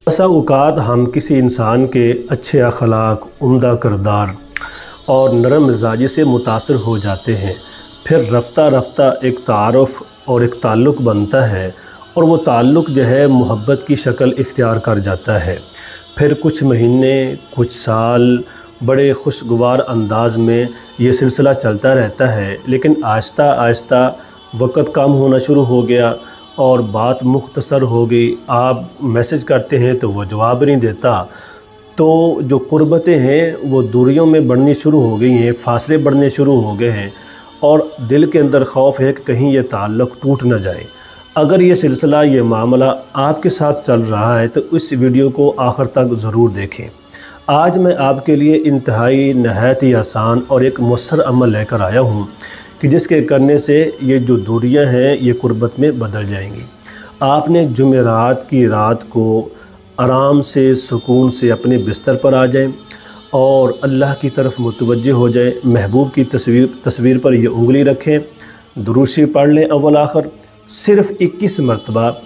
बसा औक़ात हम किसी इंसान के अच्छे अखलाक, उम्दा किरदार और नरम मिजाजी से मुतासर हो जाते हैं। फिर रफ्ता रफ्ता एक तारुफ़ और एक ताल्लुक़ बनता है और वो ताल्लुक़ जो है मोहब्बत की शक्ल इख्तियार कर जाता है। फिर कुछ महीने, कुछ साल बड़े खुशगवार अंदाज़ में ये सिलसिला चलता रहता है, लेकिन आहिस्ता आहिस्ता वक़्त कम होना शुरू हो गया और बात मुख्तसर हो गई। आप मैसेज करते हैं तो वो जवाब नहीं देता, तो जो कुर्बतें हैं वो दूरियों में बढ़नी शुरू हो गई हैं, फासले बढ़ने शुरू हो गए हैं और दिल के अंदर खौफ है कि कहीं ये ताल्लुक़ टूट न जाए। अगर ये सिलसिला, ये मामला आपके साथ चल रहा है तो इस वीडियो को आखिर तक ज़रूर देखें। आज मैं आपके लिए इंतहाई नहायत ही आसान और एक मुयस्सर अमल लेकर आया हूँ कि जिसके करने से ये जो दूरियां हैं ये कुर्बत में बदल जाएंगी। आपने जुमेरात की रात को आराम से, सुकून से अपने बिस्तर पर आ जाएं और अल्लाह की तरफ मुतवज्जे हो जाएं। महबूब की तस्वीर पर ये उंगली रखें, दुरूद शरीफ पढ़ लें अव्वल आखिर सिर्फ़ 21 मरतबा,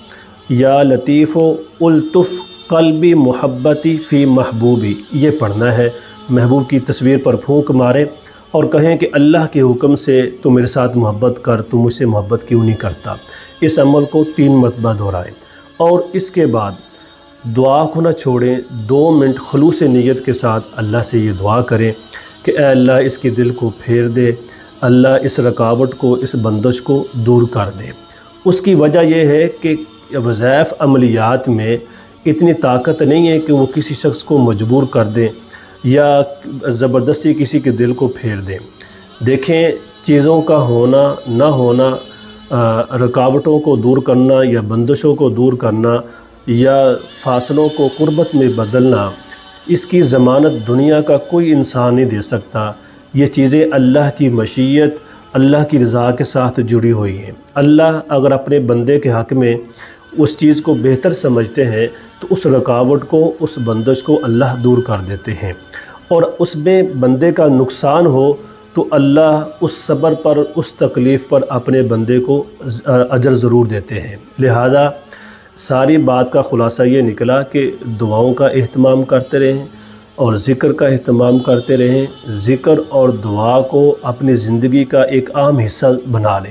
या लतीफ़ो उल्तुफ़ क़ल्बी मुहब्बती फ़ी महबूबी, ये पढ़ना है। महबूब की तस्वीर पर फूंक मारें और कहें कि अल्लाह के हुक्म से तू मेरे साथ मोहब्बत कर, तू मुझसे मोहब्बत क्यों नहीं करता। इस अमल को 3 मरतबा दोहराएं और इसके बाद दुआ को न छोड़ें। 2 मिनट खुलूस नीयत के साथ अल्लाह से ये दुआ करें कि ऐ अल्लाह इसके दिल को फेर दे, अल्लाह इस रुकावट को, इस बंदिश को दूर कर दे। उसकी वजह यह है कि वज़ाइफ अमलियात में इतनी ताकत नहीं है कि वो किसी शख्स को मजबूर कर दें या ज़बरदस्ती किसी के दिल को फेर दें। देखें, चीज़ों का होना ना होना, रुकावटों को दूर करना या बंदिशों को दूर करना या फासलों को कुर्बत में बदलना, इसकी ज़मानत दुनिया का कोई इंसान नहीं दे सकता। ये चीज़ें अल्लाह की मशीयत, अल्लाह की रज़ा के साथ जुड़ी हुई हैं। अल्लाह अगर अपने बंदे के हक़ में उस चीज़ को बेहतर समझते हैं तो उस रुकावट को, उस बंदिश को अल्लाह दूर कर देते हैं और उसमें बंदे का नुकसान हो तो अल्लाह उस सब्र पर, उस तकलीफ़ पर अपने बंदे को अजर ज़रूर देते हैं। लिहाजा सारी बात का ख़ुलासा ये निकला कि दुआओं का एहतमाम करते रहें और ज़िक्र का एहतमाम करते रहें। ज़िक्र और दुआ को अपनी ज़िंदगी का एक आम हिस्सा बना लें।